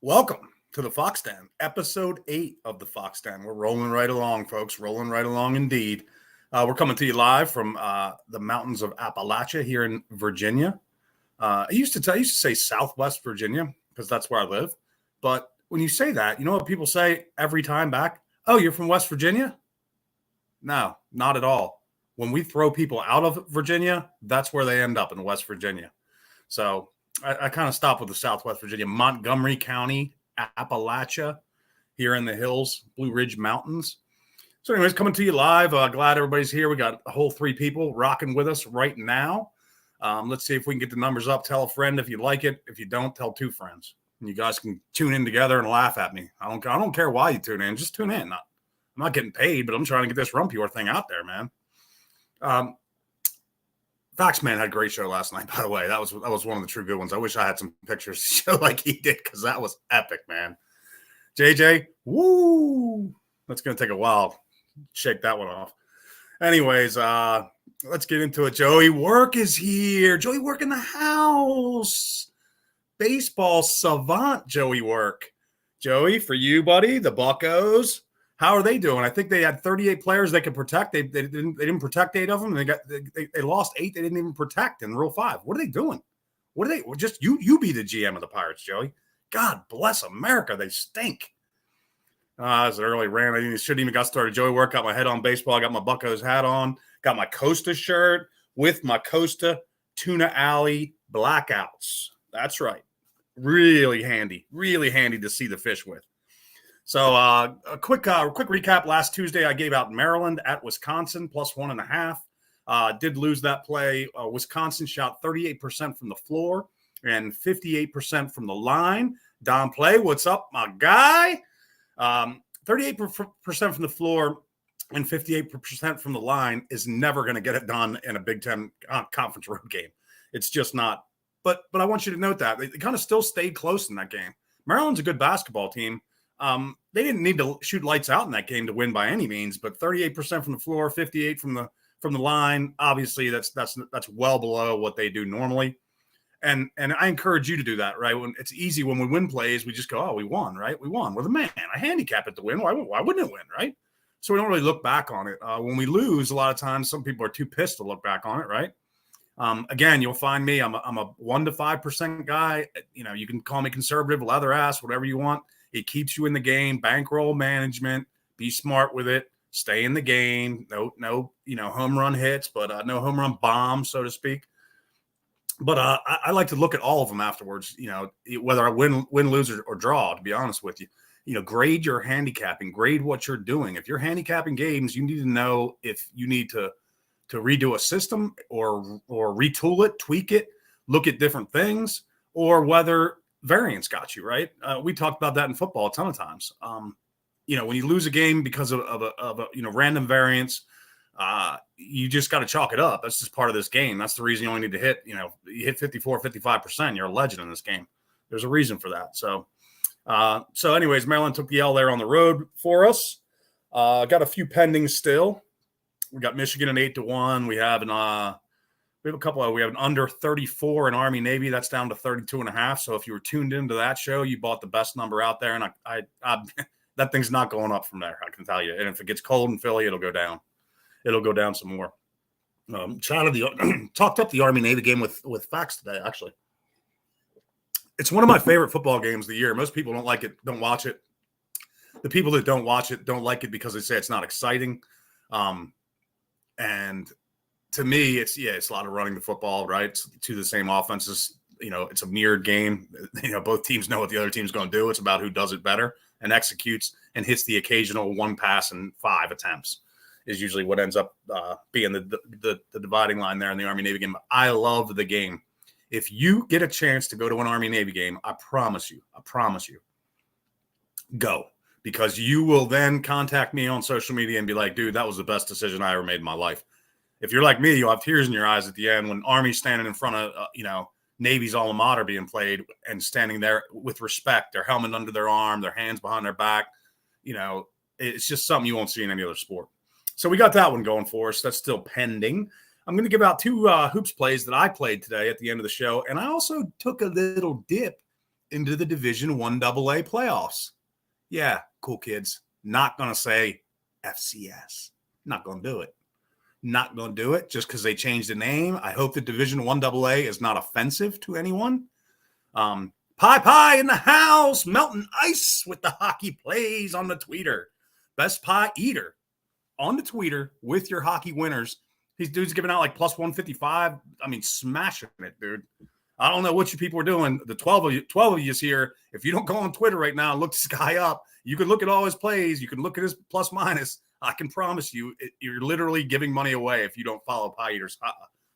Welcome to the Fox Den, episode 8 of the Fox Den. We're rolling right along, folks. Rolling right along indeed. We're coming to you live from the mountains of Appalachia here in Virginia. I used to say Southwest Virginia because that's where I live. But when you say that, you know what people say every time back? Oh, you're from West Virginia? No, not at all. When we throw people out of Virginia, that's where they end up, in West Virginia. So I kind of stopped with the Southwest Virginia, Montgomery County, Appalachia, here in the hills, Blue Ridge Mountains. So anyways, coming to you live. Glad everybody's here. We got a whole 3 people rocking with us right now. Let's see if we can get the numbers up. Tell a friend if you like it. If you don't, tell 2 friends. And you guys can tune in together and laugh at me. I don't care why you tune in. Just tune in. I'm not getting paid, but I'm trying to get this Rumpior thing out there, man. Fox Man had a great show last night, by the way. That was one of the true good ones. I wish I had some pictures to show like he did, because that was epic, man. JJ, woo! That's going to take a while. Shake that one off. Anyways, let's get into it. Joey Work is here. Joey Work in the house. Baseball savant Joey Work. Joey, for you, buddy, the Buccos. How are they doing? I think they had 38 players they could protect. They didn't protect 8 of them. They lost 8 they didn't even protect in Rule 5. What are they doing? What are they? Well, just you be the GM of the Pirates, Joey. God bless America. They stink. It's an early rant. I shouldn't even got started. Joey Work, got my head on baseball. I got my Buccos hat on. Got my Costa shirt with my Costa Tuna Alley blackouts. That's right. Really handy to see the fish with. So a quick recap. Last Tuesday, I gave out Maryland at Wisconsin plus 1.5. Did lose that play. Wisconsin shot 38% from the floor and 58% from the line. Don Play, what's up, my guy? 38% from the floor and 58% from the line is never going to get it done in a Big Ten conference road game. It's just not. But I want you to note that they kind of still stayed close in that game. Maryland's a good basketball team. They didn't need to shoot lights out in that game to win by any means, but 38% from the floor, 58 from the line. Obviously, that's well below what they do normally. And I encourage you to do that, right? When it's easy when we win plays, we just go, oh, we won, right? We won. We're the man. I handicap it to win. Why wouldn't it win, right? So we don't really look back on it. When we lose, a lot of times some people are too pissed to look back on it, right? Again, you'll find me. I'm a 1 to 5% guy. You know, you can call me conservative, leather ass, whatever you want. It keeps you in the game. Bankroll management. Be smart with it. Stay in the game. No, home run hits, but no home run bombs, so to speak. But I like to look at all of them afterwards. You know, whether I win, lose, or draw. To be honest with you, grade your handicapping. Grade what you're doing. If you're handicapping games, you need to know if you need to redo a system or retool it, tweak it, look at different things, or whether variance got you, right? We talked about that in football a ton of times. When you lose a game because of a random variance, you just got to chalk it up. That's just part of this game. That's the reason you only need to hit, you hit 54, 55%. You're a legend in this game. There's a reason for that. So anyways, Maryland took the L there on the road for us. Got a few pending still. We got Michigan an 8-1. We have an under 34 in Army Navy. That's down to 32.5. So if you were tuned into that show, you bought the best number out there. And I that thing's not going up from there, I can tell you. And if it gets cold in Philly, it'll go down. It'll go down some more. Talked up the Army Navy game with Fox today, actually. It's one of my favorite football games of the year. Most people don't like it, don't watch it. The people that don't watch it don't like it because they say it's not exciting. And to me, it's a lot of running the football, right? It's to the same offenses. It's a mirrored game. Both teams know what the other team's going to do. It's about who does it better and executes and hits the occasional 1 pass in 5 attempts is usually what ends up being the dividing line there in the Army Navy game. I love the game. If you get a chance to go to an Army Navy game, I promise you, go. Because you will then contact me on social media and be like, dude, that was the best decision I ever made in my life. If you're like me, you'll have tears in your eyes at the end when Army's standing in front of, Navy's alma mater being played and standing there with respect, their helmet under their arm, their hands behind their back. It's just something you won't see in any other sport. So we got that one going for us. That's still pending. I'm going to give out 2 hoops plays that I played today at the end of the show. And I also took a little dip into the Division I AA playoffs. Yeah, cool kids. Not going to say FCS. Not going to do it. Not going to do it just because they changed the name. I hope the Division I AA is not offensive to anyone. Pie in the house, melting ice with the hockey plays on the tweeter. Best pie eater on the tweeter with your hockey winners. These dudes giving out like plus 155. I mean, smashing it, dude. I don't know what you people are doing. The 12 of you here. If you don't go on Twitter right now and look this guy up, you can look at all his plays. You can look at his plus minus. I can promise you, you're literally giving money away if you don't follow Pie Eater's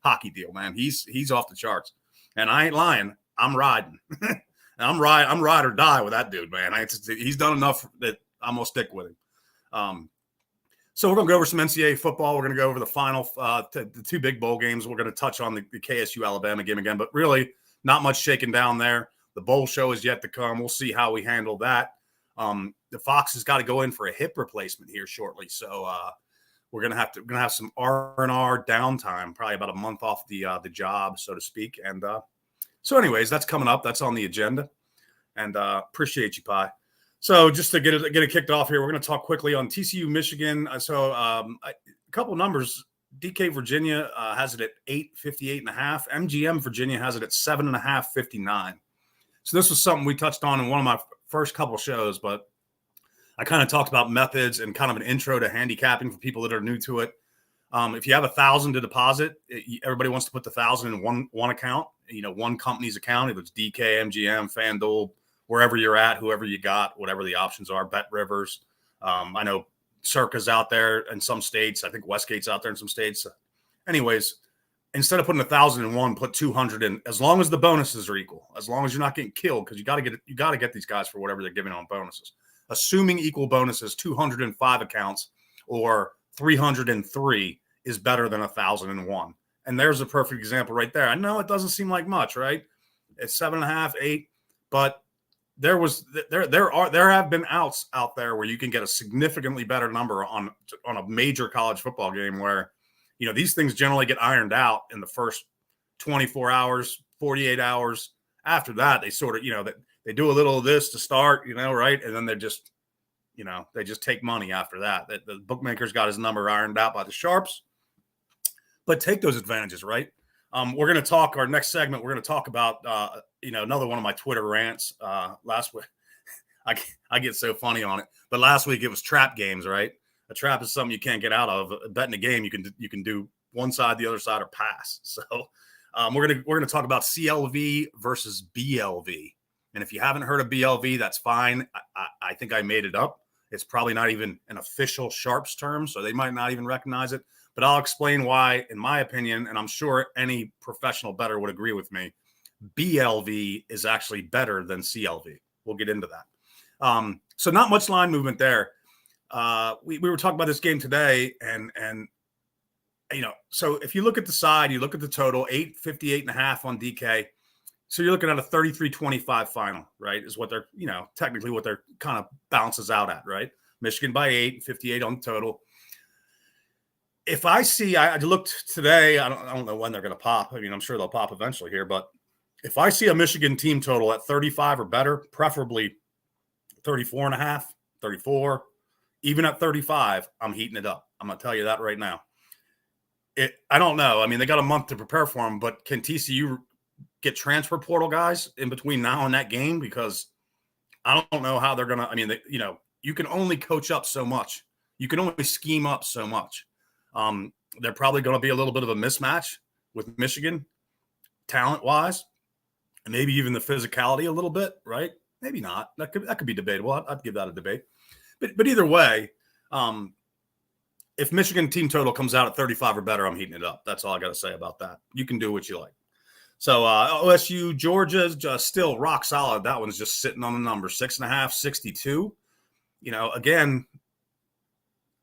hockey deal, man. He's off the charts, and I ain't lying. I'm riding. I'm ride or die with that dude, man. He's done enough that I'm gonna stick with him. So we're gonna go over some NCAA football. We're gonna go over the final, the two big bowl games. We're gonna touch on the KSU Alabama game again, but really not much shaking down there. The bowl show is yet to come. We'll see how we handle that. The Fox has got to go in for a hip replacement here shortly, so we're gonna have some R&R downtime, probably about a month off the job, so to speak. And so, anyways, that's coming up. That's on the agenda, and appreciate you, Pie. So, just to get it kicked off here, we're gonna talk quickly on TCU Michigan. So, a couple numbers. DK Virginia has it at 858.5. MGM Virginia has it at 7.5, 59. So this was something we touched on in one of my first couple shows, but I kind of talked about methods and kind of an intro to handicapping for people that are new to it. If you have 1,000 to deposit, everybody wants to put the 1,000 in one account, one company's account. If it's DK, MGM, FanDuel, wherever you're at, whoever you got, whatever the options are, Bet Rivers. I know Circa's out there in some states. I think Westgate's out there in some states. Anyways, instead of putting 1,000 in one, put 200 in, as long as the bonuses are equal, as long as you're not getting killed, because you got to get these guys for whatever they're giving on bonuses. Assuming equal bonuses, 205 accounts or 303 is better than 1,001. And there's a perfect example right there. I know it doesn't seem like much, right? It's 7.5, 8, but there have been outs out there where you can get a significantly better number on a major college football game where, these things generally get ironed out in the first 24 hours, 48 hours. After that, they sort of, they do a little of this to start, right? And then they just take money after that. The bookmaker's got his number ironed out by the sharps. But take those advantages, right? We're going to talk, our next segment, we're going to talk about, another one of my Twitter rants last week. I get so funny on it. But last week it was trap games, right? A trap is something you can't get out of. Betting a game, you can do one side, the other side, or pass. So we're gonna talk about CLV versus BLV. And if you haven't heard of BLV, that's fine. I think I made it up. It's probably not even an official sharps term, so they might not even recognize it. But I'll explain why, in my opinion, and I'm sure any professional bettor would agree with me, BLV is actually better than CLV. We'll get into that. So not much line movement there. We were talking about this game today, and so if you look at the side, you look at the total, 858.5 on DK. So you're looking at a 33-25 final, right? Is what they're, technically what they're kind of bounces out at, right? Michigan by 8, 58 on the total. If I see, I looked today, I don't know when they're going to pop. I mean, I'm sure they'll pop eventually here, but if I see a Michigan team total at 35 or better, preferably 34.5, 34, even at 35, I'm heating it up. I'm going to tell you that right now. I don't know. I mean, they got a month to prepare for them, but can TCU get transfer portal guys in between now and that game? Because I don't know how they're going to – I mean, you can only coach up so much. You can only scheme up so much. They're probably going to be a little bit of a mismatch with Michigan talent-wise, and maybe even the physicality a little bit, right? Maybe not. That could be debatable. I'd give that a debate. But either way, if Michigan team total comes out at 35 or better, I'm heating it up. That's all I got to say about that. You can do what you like. So OSU, Georgia's just still rock solid. That one's just sitting on the number, 6.5, 62. Again,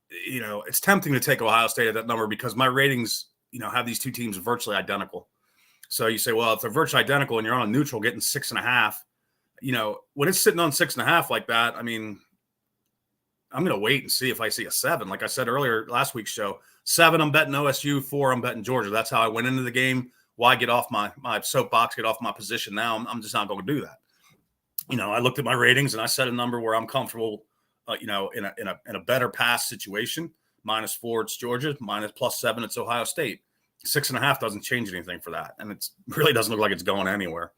it's tempting to take Ohio State at that number because my ratings, have these two teams virtually identical. So you say, well, if they're virtually identical and you're on a neutral getting 6.5, when it's sitting on 6.5 like that, I mean, I'm going to wait and see if I see a 7. Like I said earlier, last week's show, 7, I'm betting OSU, 4, I'm betting Georgia. That's how I went into the game. Why get off my soapbox, get off my position now? I'm just not going to do that. I looked at my ratings and I set a number where I'm comfortable, in a better pass situation. -4, it's Georgia. +7, it's Ohio State. 6.5 doesn't change anything for that, and it really doesn't look like it's going anywhere.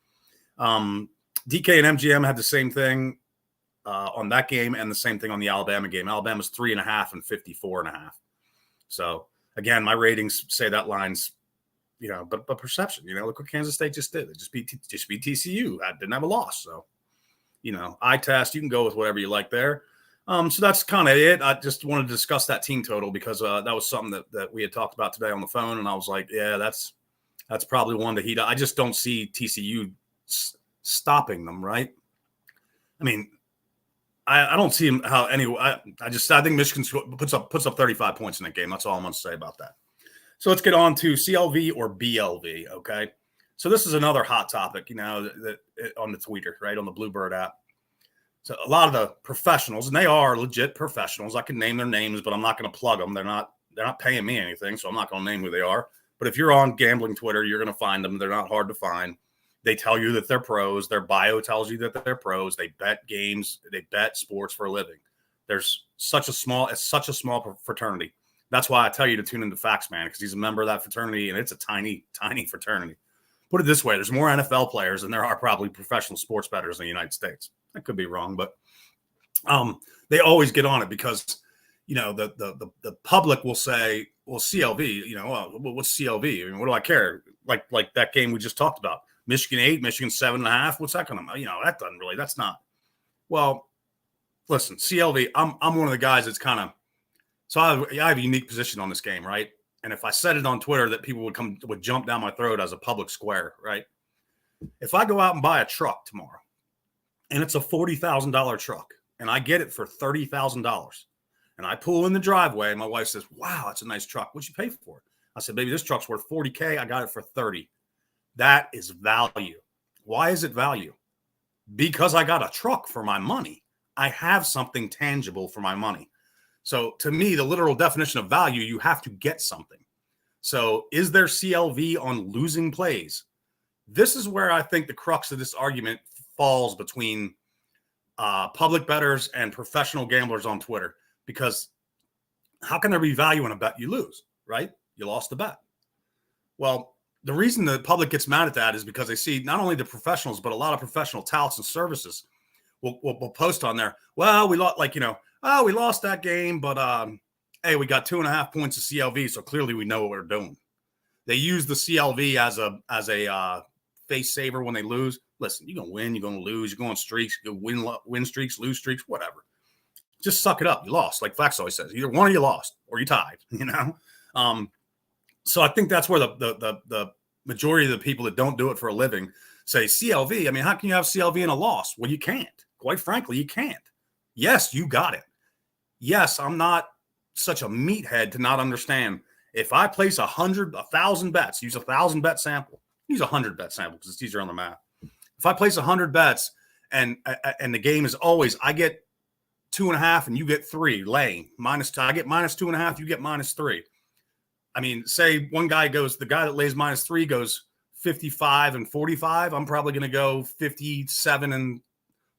DK and MGM had the same thing on that game, and the same thing on the Alabama game. Alabama's 3.5 and 54.5. So again, my ratings say that line's, but perception. Look what Kansas State just did. It just beat TCU. I didn't have a loss. So, eye test. You can go with whatever you like there. So that's kind of it. I just wanted to discuss that team total because that was something that we had talked about today on the phone, and I was like, yeah, that's probably one to heat up. I just don't see TCU stopping them, right? I mean, I don't see how anyway. I think Michigan puts up 35 points in that game. That's all I'm going to say about that. So let's get on to CLV or BLV. Okay, so this is another hot topic, that on the Twitter, right, on the Bluebird app. So a lot of the professionals, and they are legit professionals. I can name their names, but I'm not going to plug them. They're not paying me anything, so I'm not going to name who they are. But if you're on gambling Twitter, you're going to find them. They're not hard to find. They tell you that they're pros. Their bio tells you that they're pros. They bet games. They bet sports for a living. It's such a small fraternity. That's why I tell you to tune into Facts Man, because he's a member of that fraternity, and it's a tiny, tiny fraternity. Put it this way, there's more NFL players than there are probably professional sports bettors in the United States. I could be wrong, but they always get on it because, the public will say, well, CLV, what's CLV? I mean, what do I care? Like that game we just talked about. Michigan 8, Michigan 7.5. What's that going to, that doesn't really, that's not. Well, listen, CLV, I'm one of the guys that's kind of, so I have a unique position on this game, right? And if I said it on Twitter, that people would jump down my throat as a public square, right? If I go out and buy a truck tomorrow, and it's a $40,000 truck, and I get it for $30,000, and I pull in the driveway, and my wife says, "Wow, that's a nice truck. What'd you pay for it?" I said, "Baby, this truck's worth $40K. I got it for $30." That is value. Why is it value? Because I got a truck for my money. I have something tangible for my money. So to me, the literal definition of value, you have to get something. So is there CLV on losing plays? This is where I think the crux of this argument falls between public bettors and professional gamblers on Twitter, because how can there be value in a bet you lose, right? You lost the bet. Well, the reason the public gets mad at that is because they see not only the professionals, but a lot of professional touts and services will post on there. Well, we lost, we lost that game, but hey, we got 2.5 points of CLV, so clearly we know what we're doing. They use the CLV as a face saver when they lose. Listen, you're gonna win, you're gonna lose, you're going streaks, you win streaks, lose streaks, whatever. Just suck it up. You lost, like Flax always says. Either one of you lost or you tied. So I think that's where the majority of the people that don't do it for a living say CLV. I mean, how can you have CLV in a loss? Well, you can't. Quite frankly, you can't. Yes, you got it. Yes, I'm not such a meathead to not understand. If I place 1,000 bets, use 1,000 bet sample, use 100 bet sample because it's easier on the math. If I place 100 bets and the game is always, I get 2.5 and you get 3 laying I get -2.5, you get -3. I mean, say one guy goes, the guy that lays -3 goes 55 and 45. I'm probably going to go 57 and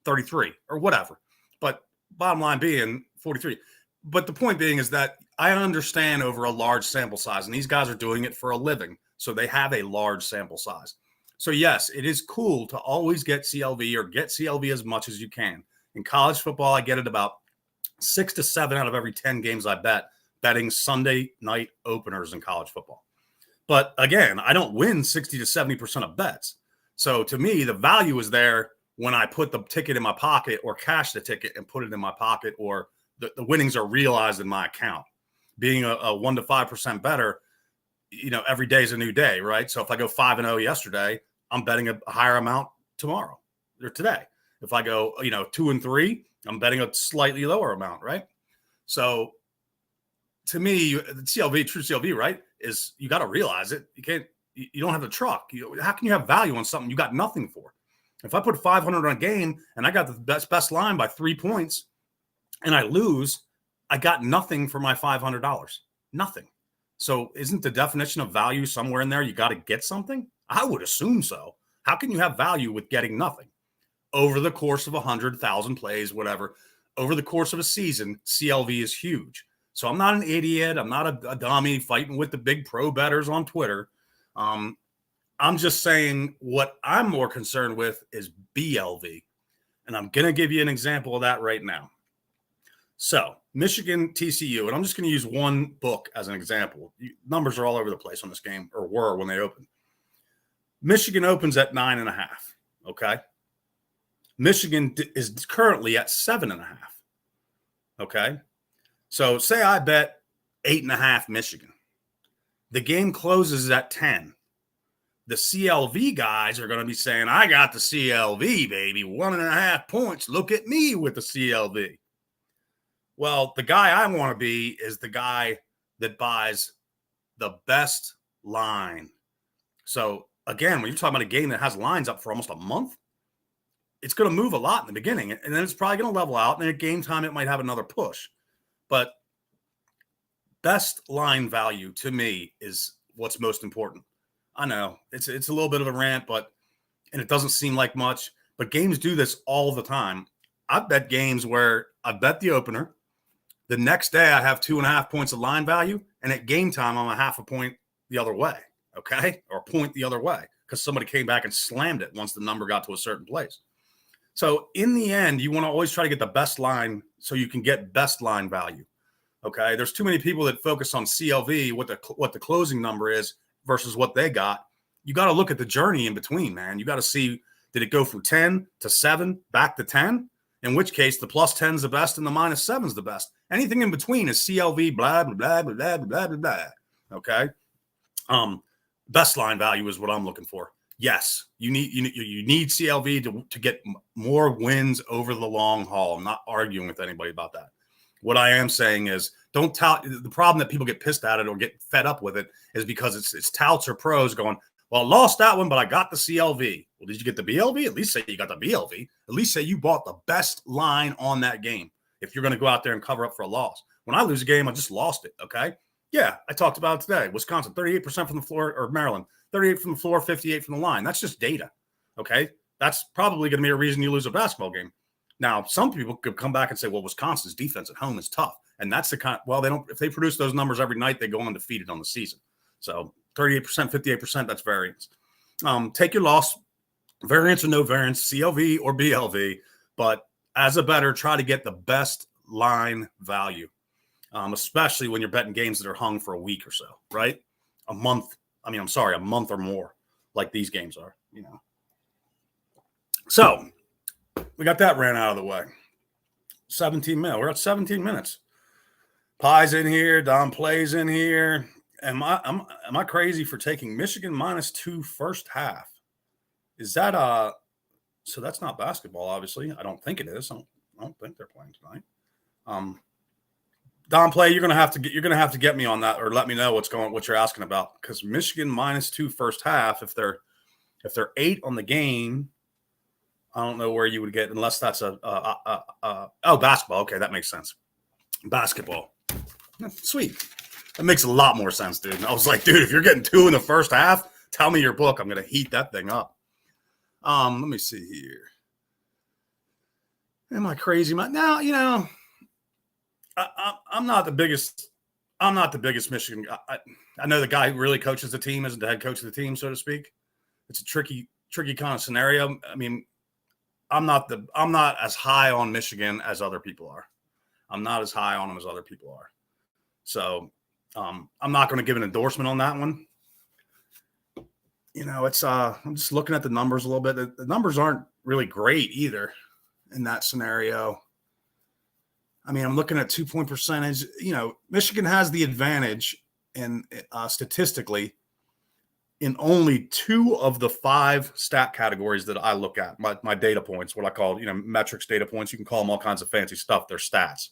33 or whatever. But bottom line being 43. But the point being is that I understand over a large sample size, and these guys are doing it for a living. So they have a large sample size. So yes, it is cool to always get CLV or get CLV as much as you can. In college football, I get it about 6 to 7 out of every 10 games I betting Sunday night openers in college football. But again, I don't win 60 to 70% of bets. So to me, the value is there when I put the ticket in my pocket or cash the ticket and put it in my pocket, or the winnings are realized in my account. Being a 1 to 5% better, every day is a new day, right? So if I go 5-0 yesterday, I'm betting a higher amount tomorrow or today. If I go, 2-3, I'm betting a slightly lower amount, right? So to me, the CLV, true CLV, right, is you got to realize it. You don't have the truck. How can you have value on something you got nothing for? If I put 500 on a game and I got the best line by 3 points and I lose, I got nothing for my $500. Nothing. So isn't the definition of value somewhere in there? You got to get something? I would assume so. How can you have value with getting nothing? over the course of 100,000 plays, whatever, over the course of a season, CLV is huge. So I'm not an idiot. I'm not a dummy fighting with the big pro bettors on Twitter. I'm just saying what I'm more concerned with is BLV. And I'm going to give you an example of that right now. So Michigan, TCU, and I'm just going to use one book as an example. Numbers are all over the place on this game, or were when they opened. Michigan opens at 9.5. Okay. Michigan is currently at 7.5. Okay. So say I bet 8.5 Michigan. The game closes at 10. The CLV guys are going to be saying, I got the CLV, baby. 1.5 points. Look at me with the CLV. Well, the guy I want to be is the guy that buys the best line. So again, when you're talking about a game that has lines up for almost a month, it's going to move a lot in the beginning, and then it's probably going to level out. And then at game time, it might have another push. But best line value to me is what's most important. I know it's a little bit of a rant, and it doesn't seem like much, but games do this all the time. I've bet games where I bet the opener. The next day I have 2.5 points of line value, and at game time, I'm a 0.5 point the other way. Okay. Or a point the other way because somebody came back and slammed it once the number got to a certain place. So in the end, you want to always try to get the best line so you can get best line value. Okay. There's too many people that focus on CLV, what the closing number is versus what they got. You got to look at the journey in between, man. You got to see, did it go from 10 to 7 back to 10? In which case the plus 10 is the best and the minus 7 is the best. Anything in between is CLV, blah, blah, blah, blah, blah, blah, blah, blah. Okay. Best line value is what I'm looking for. Yes, you need CLV to get more wins over the long haul. I'm not arguing with anybody about that. What I am saying is don't tout. The problem that people get pissed at it or get fed up with it is because it's touts or pros going, well, I lost that one, but I got the CLV. Well, did you get the BLV? At least say you got the BLV. At least say you bought the best line on that game if you're going to go out there and cover up for a loss. When I lose a game, I just lost it, okay? Yeah, I talked about it today. Wisconsin, 38% from the floor, or Maryland, 38 from the floor, 58 from the line. That's just data, okay? That's probably going to be a reason you lose a basketball game. Now, some people could come back and say, well, Wisconsin's defense at home is tough. And that's the kind, well, they don't, if they produce those numbers every night, they go undefeated on the season. So 38%, 58%, that's variance. Take your loss, variance or no variance, CLV or BLV. But as a bettor, try to get the best line value, especially when you're betting games that are hung for a week or so, right? A month or more, like these games are, you know. So we got that ran out of the way. 17 minutes. We're at 17 minutes. Pie's in here. Don plays in here. Am I crazy for taking Michigan -2 first half? Is that so that's not basketball, obviously. I don't think it is. I don't think they're playing tonight. Don play, you're gonna have to get me on that or let me know what you're asking about. Because Michigan -2 first half, if they're 8 on the game, I don't know where you would get unless that's basketball. Okay, that makes sense. Basketball. Sweet. That makes a lot more sense, dude. And I was like, dude, if you're getting 2 in the first half, tell me your book. I'm going to heat that thing up. Let me see here. Am I crazy? Now, you know, I'm not the biggest Michigan. I know the guy who really coaches the team isn't the head coach of the team, so to speak. It's a tricky kind of scenario. I mean, I'm not as high on Michigan as other people are. I'm not as high on them as other people are. So I'm not going to give an endorsement on that one. You know, it's I'm just looking at the numbers a little bit. The numbers aren't really great either in that scenario. I mean, I'm looking at 2-point percentage. You know, Michigan has the advantage in statistically in only 2 of the 5 stat categories that I look at. My data points, what I call, you know, metrics data points. You can call them all kinds of fancy stuff. They're stats.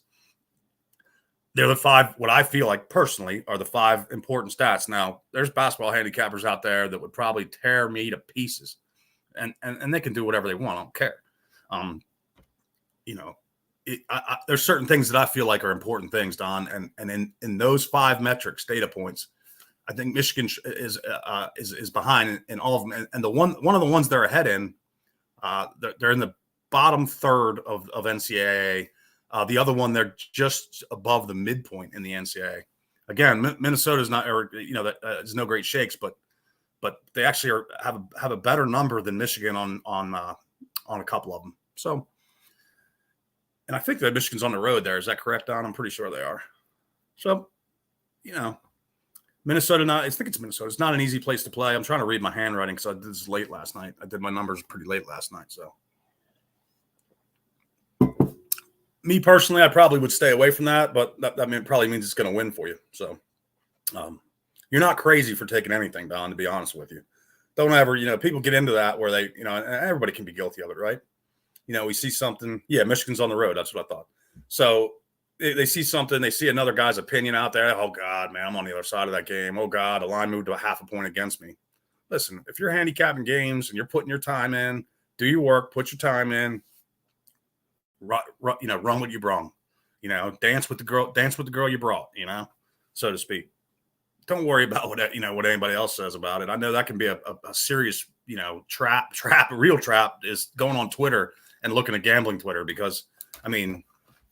They're the 5, what I feel like personally are the 5 important stats. Now, there's basketball handicappers out there that would probably tear me to pieces, and they can do whatever they want. I don't care. You know, there's certain things that I feel like are important things, Don, and in those 5 metrics, data points, I think Michigan is behind in all of them. And the one of the ones they're ahead in, they're in the bottom third of NCAA. The other one, they're just above the midpoint in the NCAA. Again, Minnesota's not, or there's no great shakes, but they actually have a better number than Michigan on a couple of them. So, and I think that Michigan's on the road there. Is that correct, Don? I'm pretty sure they are. So, Minnesota, I think it's Minnesota. It's not an easy place to play. I'm trying to read my handwriting because I did this late last night. I did my numbers pretty late last night. So, me personally, I probably would stay away from that, but that probably means it's going to win for you. So, you're not crazy for taking anything, Don, to be honest with you. Don't ever, people get into that where they, and everybody can be guilty of it, right? We see something. Yeah, Michigan's on the road. That's what I thought. So they see something. They see another guy's opinion out there. Oh, God, man, I'm on the other side of that game. Oh, God, the line moved to a half a point against me. Listen, if you're handicapping games and you're putting your time in, do your work, put your time in, run what you brung. Dance with the girl you brought, so to speak. Don't worry about what anybody else says about it. I know that can be a serious, real trap is going on Twitter and looking at gambling Twitter because,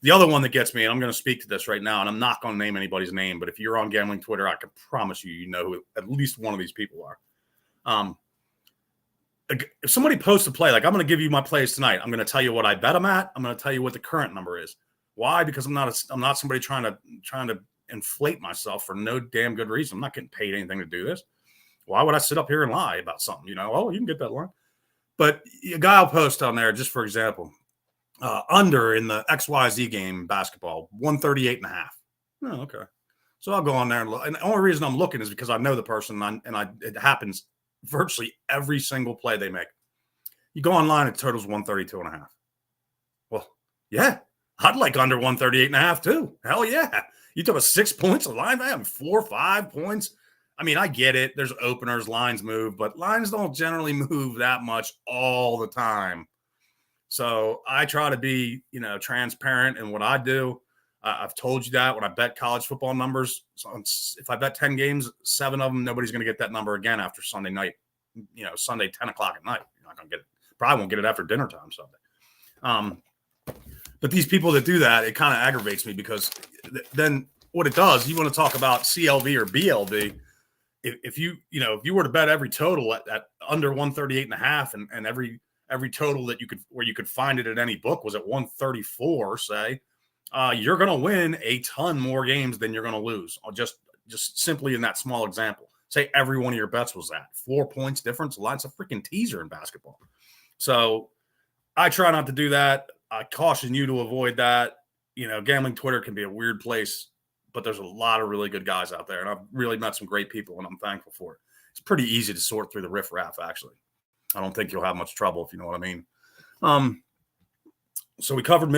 the other one that gets me, and I'm going to speak to this right now, and I'm not going to name anybody's name, but if you're on gambling Twitter, I can promise you know who at least one of these people are. If somebody posts a play, like I'm going to give you my plays tonight, I'm going to tell you what I bet them at. I'm going to tell you what the current number is. Why? Because I'm not somebody trying to inflate myself for no damn good reason. I'm not getting paid anything to do this. Why would I sit up here and lie about something? Oh, you can get that line. But a guy will post on there, just for example, under in the XYZ game basketball, 138.5. Oh, okay. So I'll go on there and look. And the only reason I'm looking is because I know the person it happens virtually every single play they make. You go online, it totals 132.5. Well, yeah, I'd like under 138.5 too. Hell yeah. You took 6 points of line, man, 4 or 5 points. I get it. There's openers, lines move, but lines don't generally move that much all the time. So I try to be, transparent in what I do. I've told you that when I bet college football numbers. So if I bet 10 games, 7 of them, nobody's going to get that number again after Sunday night, Sunday, 10 o'clock at night. You're not going to get it. Probably won't get it after dinner time Sunday. But these people that do that, it kind of aggravates me because then what it does, you want to talk about CLV or BLV. If you were to bet every total at under 138.5 and every total that you could find it at any book was at 134, say, you're going to win a ton more games than you're going to lose. Just simply in that small example, say every one of your bets was at 4 points difference. That's a freaking teaser in basketball. So I try not to do that. I caution you to avoid that. Gambling Twitter can be a weird place, but there's a lot of really good guys out there, and I've really met some great people, and I'm thankful for it. It's pretty easy to sort through the riffraff, actually. I don't think you'll have much trouble, if you know what I mean. So we covered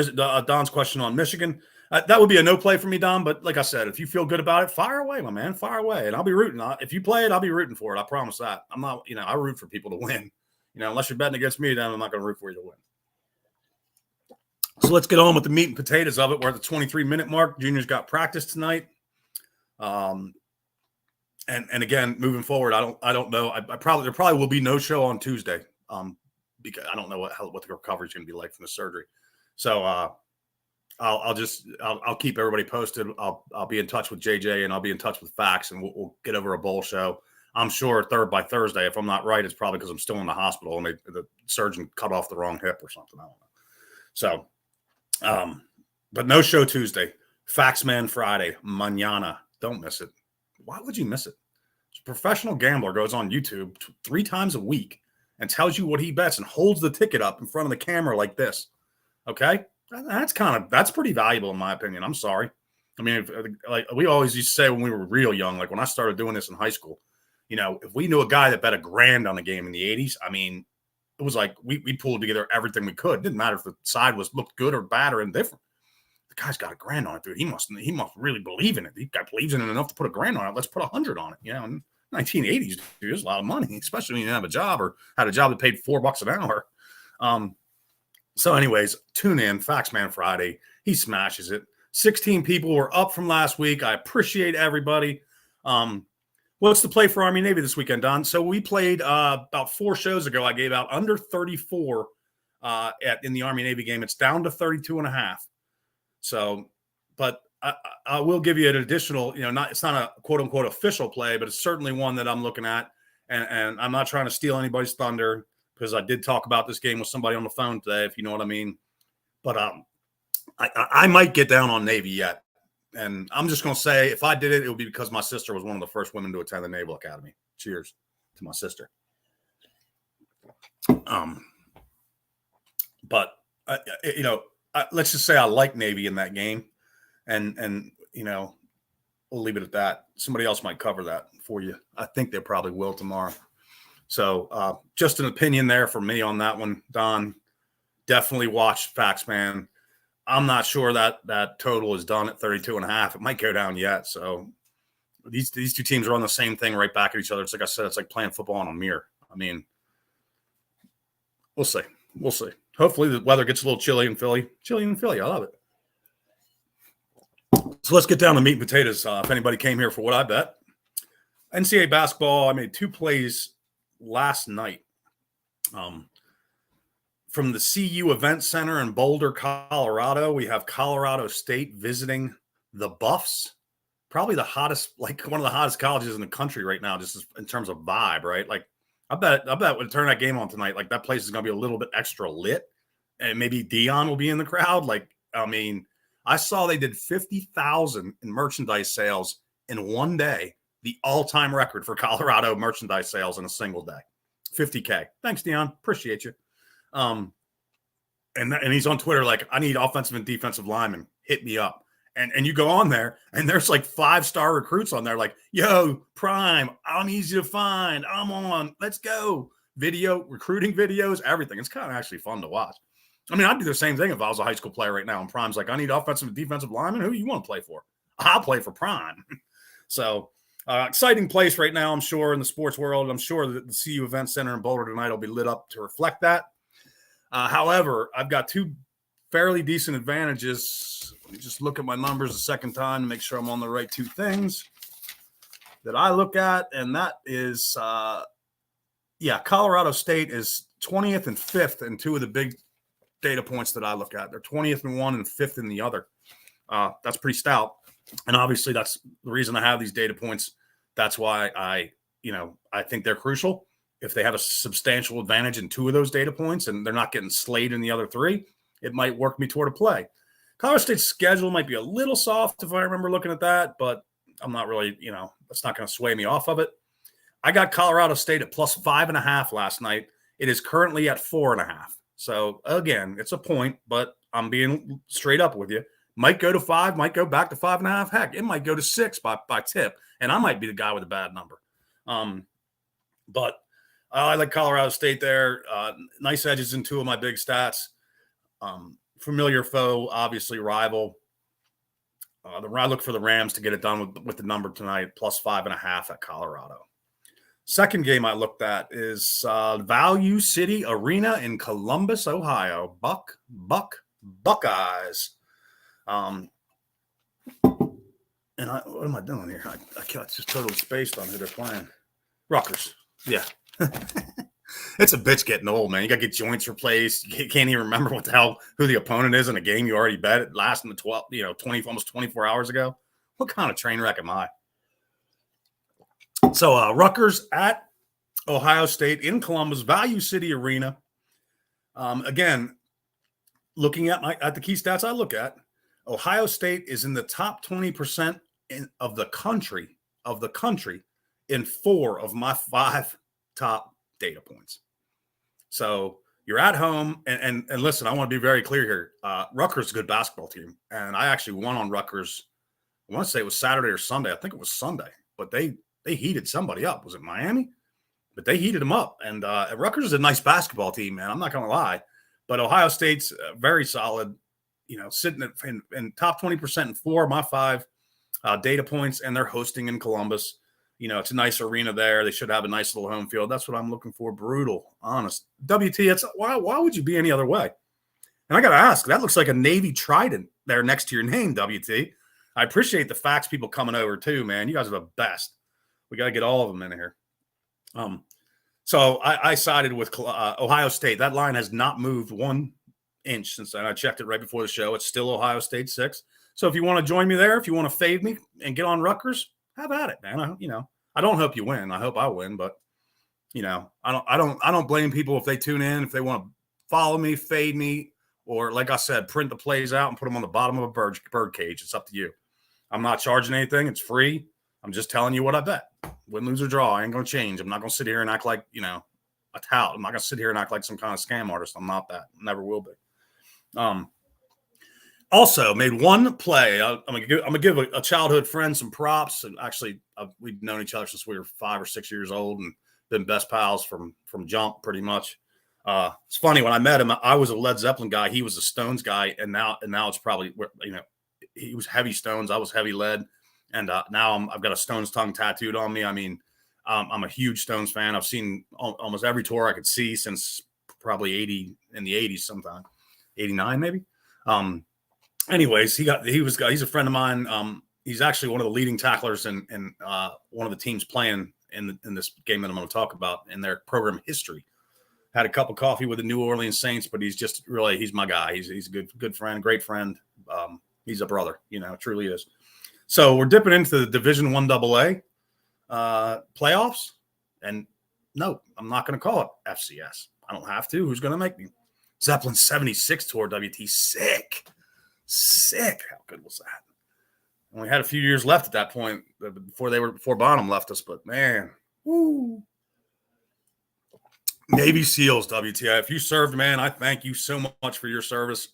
Don's question on Michigan. That would be a no play for me, Don, but like I said, if you feel good about it, fire away, my man, fire away, and I'll be rooting. If you play it, I'll be rooting for it. I promise that. I'm not, I root for people to win. Unless you're betting against me, then I'm not going to root for you to win. So let's get on with the meat and potatoes of it. We're at the 23-minute mark. Junior's got practice tonight. And again, moving forward, I don't know. There probably will be no show on Tuesday. Because I don't know what the recovery is going to be like from the surgery. So I'll keep everybody posted. I'll be in touch with JJ and I'll be in touch with Fax and we'll get over a bowl show. I'm sure by Thursday. If I'm not right, it's probably because I'm still in the hospital and the surgeon cut off the wrong hip or something. I don't know. So. But no show Tuesday. Faxman Friday. Mañana. Don't miss it. Why would you miss it? A professional gambler goes on YouTube 3 times a week and tells you what he bets and holds the ticket up in front of the camera like this. Okay? That's pretty valuable in my opinion. I'm sorry. Like we always used to say when we were real young, like when I started doing this in high school, if we knew a guy that bet $1,000 on a game in the 80s, it was like we pulled together everything we could. It didn't matter if the side looked good or bad or indifferent. The guy's got $1,000 on it, dude. He must really believe in it. He believes in it enough to put $1,000 on it. Let's put 100 on it. In 1980s, dude, it's a lot of money, especially when you didn't have a job or had a job that paid $4 an hour. So anyways, tune in, Faxman Friday. He smashes it. 16 people were up from last week. I appreciate everybody. What's the play for Army Navy this weekend, Don? So we played about 4 shows ago. I gave out under 34 in the Army-Navy game. It's down to 32.5. So, but I will give you an additional, it's not a quote unquote official play, but it's certainly one that I'm looking at. And I'm not trying to steal anybody's thunder because I did talk about this game with somebody on the phone today, if you know what I mean. But I might get down on Navy yet. And I'm just going to say, if I did it, it would be because my sister was one of the first women to attend the Naval Academy. Cheers to my sister. But let's just say I like Navy in that game, and we'll leave it at that. Somebody else might cover that for you. I think they probably will tomorrow. So just an opinion there for me on that one, Don. Definitely watch Facts, man. I'm not sure that total is done at 32.5. It might go down yet. So these two teams are on the same thing right back at each other. It's like I said, it's like playing football on a mirror. I mean, we'll see. We'll see. Hopefully the weather gets a little chilly in Philly. Chilly in Philly. I love it. So let's get down to meat and potatoes. If anybody came here for what I bet. NCAA basketball, I made 2 plays last night. From the CU Event Center in Boulder, Colorado, we have Colorado State visiting the Buffs. Probably the hottest, like one of the hottest colleges in the country right now, just in terms of vibe, right? Like I bet when turn that game on tonight, like that place is going to be a little bit extra lit, and maybe Dion will be in the crowd. Like, I mean, I saw they did 50,000 in merchandise sales in one day, the all-time record for Colorado merchandise sales in a single day. 50K. Thanks, Dion. Appreciate you. And he's on Twitter like, I need offensive and defensive linemen. Hit me up. And you go on there, and there's like 5-star recruits on there like, yo, Prime, I'm easy to find. I'm on. Let's go. Video, recruiting videos, everything. It's kind of actually fun to watch. I mean, I'd do the same thing if I was a high school player right now, and Prime's like, I need offensive and defensive linemen. Who you want to play for? I'll play for Prime. So exciting place right now, I'm sure, in the sports world. I'm sure that the CU Event Center in Boulder tonight will be lit up to reflect that. However, I've got 2 fairly decent advantages. Let me just look at my numbers a second time to make sure I'm on the right 2 things that I look at. And that is, Colorado State is 20th and 5th in 2 of the big data points that I look at. They're 20th in one and 5th in the other. That's pretty stout. And obviously that's the reason I have these data points. That's why I think they're crucial. If they have a substantial advantage in 2 of those data points and they're not getting slayed in the other 3, it might work me toward a play. Colorado State's schedule might be a little soft if I remember looking at that, but I'm not really, that's not going to sway me off of it. I got Colorado State at plus 5.5 last night. It is currently at 4.5. So again, it's a point, but I'm being straight up with you. Might go to 5, might go back to 5.5. Heck, it might go to 6 by tip, and I might be the guy with a bad number. But I like Colorado State there. Nice edges in 2 of my big stats. Familiar foe, obviously rival. I look for the Rams to get it done with the number tonight, plus 5.5 at Colorado. Second game I looked at is Value City Arena in Columbus, Ohio. Buckeyes. And what am I doing here? I just totally spaced on who they're playing. Rutgers. Yeah. It's a bitch getting old, man. You got to get joints replaced. You can't even remember what the hell who the opponent is in a game you already bet it last in the almost 24 hours ago. What kind of train wreck am I? So Rutgers at Ohio State in Columbus, Value City Arena. Again, looking at the key stats I look at, Ohio State is in the top 20% of the country in 4 of my 5 top data points. So you're at home, and listen, I want to be very clear here. Rutgers is a good basketball team, and I actually won on Rutgers. I want to say it was Saturday or Sunday. I think it was Sunday, but they heated somebody up. Was it Miami? But they heated them up, and Rutgers is a nice basketball team, man. I'm not going to lie, but Ohio State's very solid. Sitting in top 20% in 4 of my 5 data points, and they're hosting in Columbus. It's a nice arena there. They should have a nice little home field. That's what I'm looking for. Brutal, honest. WT, why would you be any other way? And I got to ask, that looks like a Navy trident there next to your name, WT. I appreciate the Facts people coming over too, man. You guys are the best. We got to get all of them in here. So I sided with Ohio State. That line has not moved 1 inch since then. I checked it right before the show. It's still Ohio State 6. So if you want to join me there, if you want to fade me and get on Rutgers, have at it, man. I don't hope you win. I hope I win, but I don't blame people if they tune in, if they want to follow me, fade me, or like I said, print the plays out and put them on the bottom of a bird cage. It's up to you. I'm not charging anything. It's free. I'm just telling you what I bet. Win, lose, or draw. I ain't going to change. I'm not going to sit here and act like, a tout. I'm not going to sit here and act like some kind of scam artist. I'm not that. Never will be. Also made one play. I'm gonna give a childhood friend some props. And actually, we've known each other since we were 5 or 6 years old and been best pals from jump pretty much. It's funny, when I met him, I was a Led Zeppelin guy. He was a Stones guy, and now it's probably, he was heavy Stones. I was heavy Lead, and now I've got a Stones tongue tattooed on me. I mean, I'm a huge Stones fan. I've seen almost every tour I could see since probably in the 80s sometime, 89 maybe. Anyways, he's a friend of mine. He's actually one of the leading tacklers in one of the teams playing in this game that I'm going to talk about in their program history. Had a cup of coffee with the New Orleans Saints, but he's my guy. He's a good friend, great friend. He's a brother, truly is. So we're dipping into the Division I AA playoffs, and no, I'm not going to call it FCS. I don't have to. Who's going to make me? Zeppelin 76 tour WT. Sick. How good was that? Only had a few years left at that point before Bonham left us, but man, woo. Navy SEALs, WTI. If you served, man, I thank you so much for your service.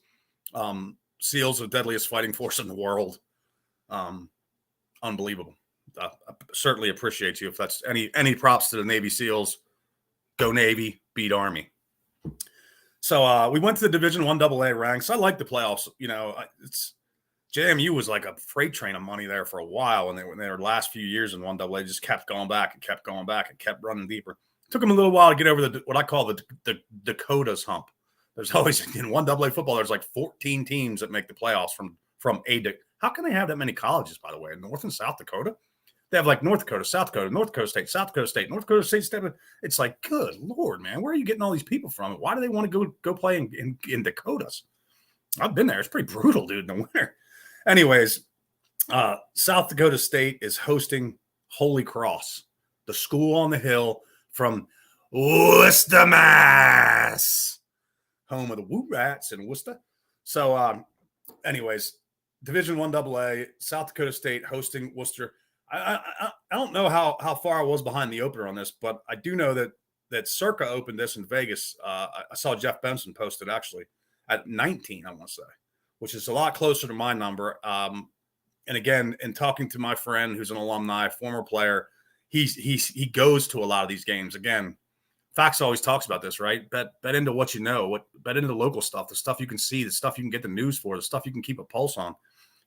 SEALs are the deadliest fighting force in the world. Unbelievable. I certainly appreciate you. If that's any props to the Navy SEALs, go Navy, beat Army. So we went to the Division I AA ranks. I like the playoffs. JMU was like a freight train of money there for a while, and their last few years in 1AA just kept going back and kept going back and kept running deeper. It took them a little while to get over what I call the Dakotas hump. There's always in 1AA football, there's like 14 teams that make the playoffs from how can they have that many colleges, by the way, in North and South Dakota? They have like North Dakota, South Dakota, North Dakota State, South Dakota State, North Dakota State. It's like, good Lord, man, where are you getting all these people from? Why do they want to go play in Dakotas? I've been there. It's pretty brutal, dude, in the winter. Anyways, South Dakota State is hosting Holy Cross, the school on the hill from Worcester, Mass, home of the Woo Rats in Worcester. So, anyways, Division I AA, South Dakota State hosting Worcester. I don't know how far I was behind the opener on this, but I do know that Circa opened this in Vegas. I saw Jeff Benson posted actually at 19, I want to say, which is a lot closer to my number. And again, in talking to my friend who's an alumni, former player, he goes to a lot of these games. Again, Fax always talks about this, right? Bet into what you know, bet into the local stuff, the stuff you can see, the stuff you can get the news for, the stuff you can keep a pulse on.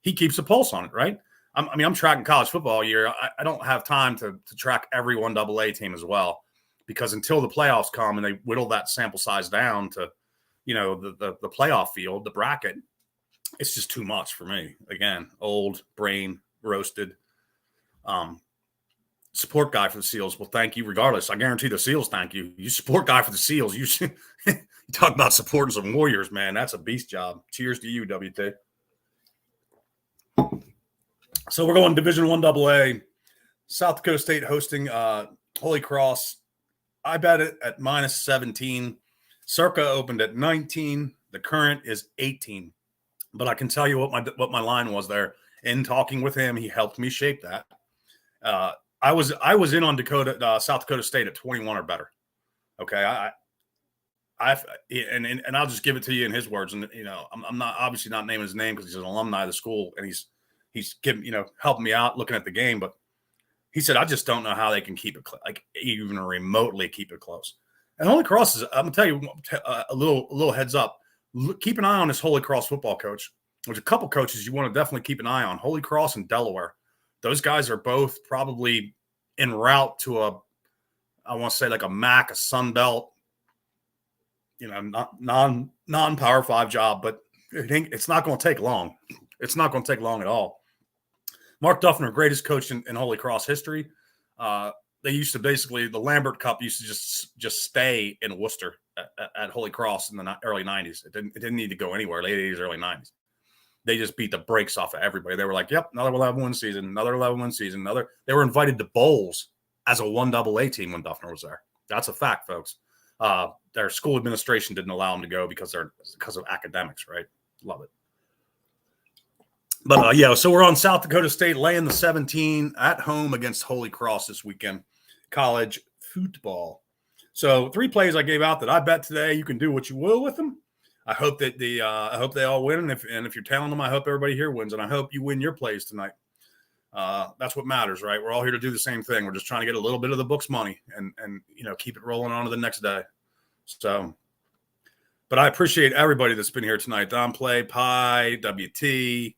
He keeps a pulse on it, right? I'm tracking college football all year. I don't have time to track every 1AA team as well, because until the playoffs come and they whittle that sample size down to, the playoff field, the bracket, it's just too much for me. Again, old brain roasted. Support guy for the SEALs. Well, thank you regardless. I guarantee the SEALs thank you. You support guy for the SEALs. You talk about supporting some warriors, man. That's a beast job. Cheers to you, WT. So we're going Division I AA. South Dakota State hosting Holy Cross. I bet it at -17. Circa opened at 19. The current is 18. But I can tell you what my line was there. In talking with him, he helped me shape that. I was in on South Dakota State at 21 or better. Okay, and I'll just give it to you in his words. And I'm not obviously not naming his name because he's an alumni of the school, and he's giving helping me out looking at the game. But he said, I just don't know how they can keep it like even remotely keep it close. And Holy Cross is, I'm gonna tell you a little heads up. Keep an eye on this Holy Cross football coach. There's a couple coaches you want to definitely keep an eye on. Holy Cross and Delaware. Those guys are both probably en route to I want to say like a MAC, a Sun Belt, non-Power 5 job, but it's not going to take long. It's not going to take long at all. Mark Duffner, greatest coach in Holy Cross history. they used to basically, the Lambert Cup used to just stay in Worcester at Holy Cross in the early 90s. It didn't need to go anywhere, late 80s, early 90s. They just beat the brakes off of everybody. They were like, yep, another 11-win season, another 11-win season, another. They were invited to bowls as a 1AA team when Duffner was there. That's a fact, folks. Their school administration didn't allow them to go because of academics, right? Love it. But yeah, so we're on South Dakota State laying the 17 at home against Holy Cross this weekend, college football. So 3 plays I gave out that I bet today. You can do what you will with them. I hope that I hope they all win, and if you're telling them, I hope everybody here wins, and I hope you win your plays tonight. That's what matters, right? We're all here to do the same thing. We're just trying to get a little bit of the book's money and keep it rolling on to the next day. So, but I appreciate everybody that's been here tonight. Don Play, Pie, WT,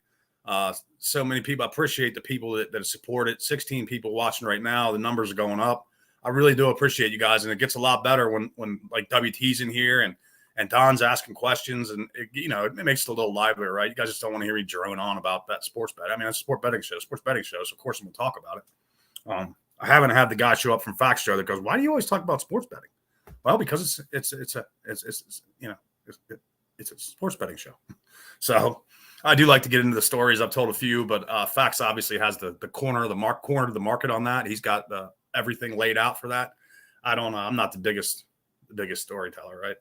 so many people. I appreciate the people that support it. 16 people watching right now. The numbers are going up. I really do appreciate you guys, and it gets a lot better when like WT's in here and Don's asking questions, and it makes it a little livelier, right? You guys just don't want to hear me drone on about that sports bet. I mean, it's a sports betting show, so of course I'm going to talk about it. I haven't had the guy show up from Facts Show that goes, "Why do you always talk about sports betting?" Well, because it's a sports betting show. So I do like to get into the stories. I've told a few, but Facts obviously has the corner of the market on that. He's got everything laid out for that. I don't know. I'm not the biggest storyteller, right?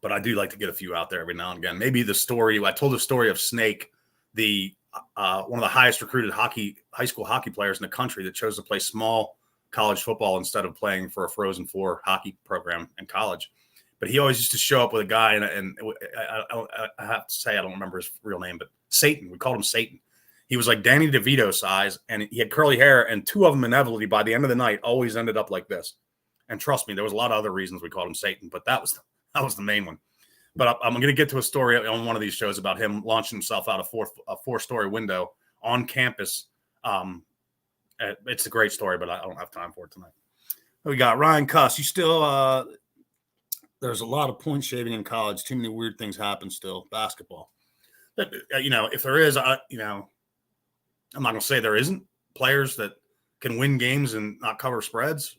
But I do like to get a few out there every now and again. Maybe I told the story of Snake, the one of the highest recruited high school hockey players in the country that chose to play small college football instead of playing for a Frozen Four hockey program in college. But he always used to show up with a guy, and I have to say I don't remember his real name, but Satan. We called him Satan. He was like Danny DeVito size, and he had curly hair, and 2 of them inevitably by the end of the night always ended up like this. And trust me, there was a lot of other reasons we called him Satan, but that was the main one. But I'm going to get to a story on one of these shows about him launching himself out a 4-story window on campus. It's a great story, but I don't have time for it tonight. We got Ryan Cuss. You still there's a lot of point shaving in college. Too many weird things happen still. Basketball. But, if there is, I'm not going to say there isn't players that can win games and not cover spreads.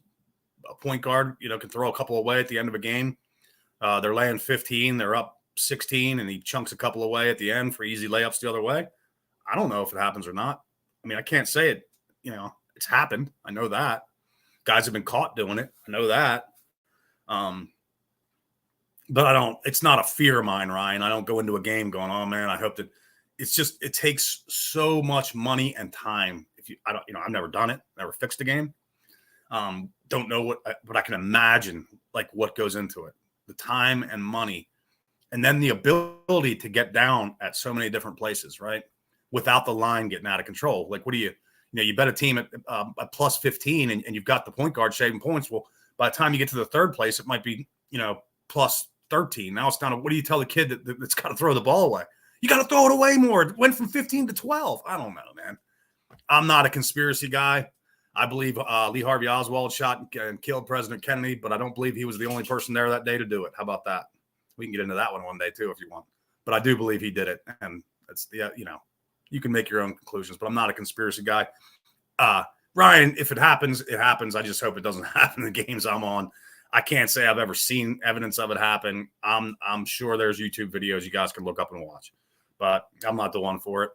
A point guard, can throw a couple away at the end of a game. They're laying 15. They're up 16, and he chunks a couple away at the end for easy layups the other way. I don't know if it happens or not. I mean, I can't say it. It's happened. I know that. Guys have been caught doing it. I know that. But I don't. It's not a fear of mine, Ryan. I don't go into a game going, "Oh man, I hope that." It's just it takes so much money and time. I've never done it. Never fixed a game. Don't know but I can imagine like what goes into it. The time and money, and then the ability to get down at so many different places, right? Without the line getting out of control. Like, what do you bet a team at plus 15 and you've got the point guard shaving points. Well, by the time you get to the third place, it might be, plus 13. Now it's down to, what do you tell the kid that's got to throw the ball away? You got to throw it away more. It went from 15 to 12. I don't know, man. I'm not a conspiracy guy. I believe Lee Harvey Oswald shot and killed President Kennedy, but I don't believe he was the only person there that day to do it. How about that? We can get into that one day too if you want. But I do believe he did it, and it's you can make your own conclusions. But I'm not a conspiracy guy. Ryan, if it happens, it happens. I just hope it doesn't happen in the games I'm on. I can't say I've ever seen evidence of it happen. I'm sure there's YouTube videos you guys can look up and watch, but I'm not the one for it.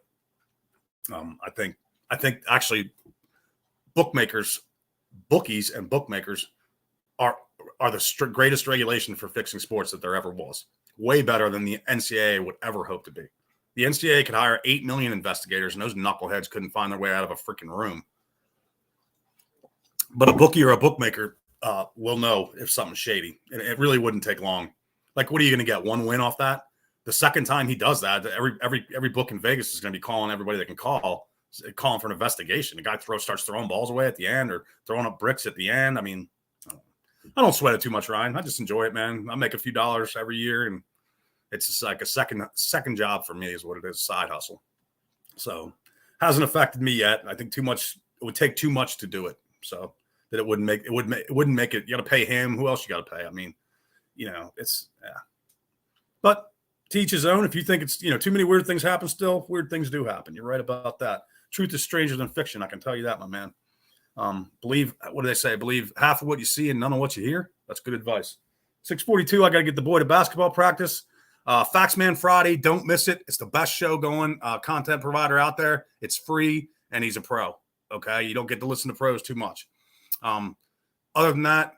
I think actually bookies and bookmakers are the greatest regulation for fixing sports that there ever was. Way better than the NCAA would ever hope to be. The NCAA could hire 8 million investigators, and those knuckleheads couldn't find their way out of a freaking room. But a bookie or a bookmaker will know if something's shady. And it really wouldn't take long. Like, what are you going to get? 1 win off that? The second time he does that, every book in Vegas is going to be calling everybody that can calling for an investigation. The guy starts throwing balls away at the end or throwing up bricks at the end. I mean, I don't sweat it too much, Ryan. I just enjoy it, man. I make a few dollars every year, and it's just like a second job for me is what it is, side hustle. So hasn't affected me yet. I think it would take too much to do it. So that it wouldn't make it. You got to pay him. Who else you got to pay? I mean, it's yeah. But to each his own. If you think it's too many weird things happen, still weird things do happen. You're right about that. Truth is stranger than fiction. I can tell you that, my man. Believe, what do they say? Believe half of what you see and none of what you hear. That's good advice. 6:42. I got to get the boy to basketball practice. Faxman Friday. Don't miss it. It's the best show going, content provider out there. It's free, and he's a pro. Okay. You don't get to listen to pros too much. Other than that,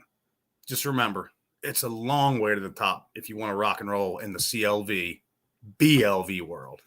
just remember, it's a long way to the top if you want to rock and roll in the CLV, BLV world.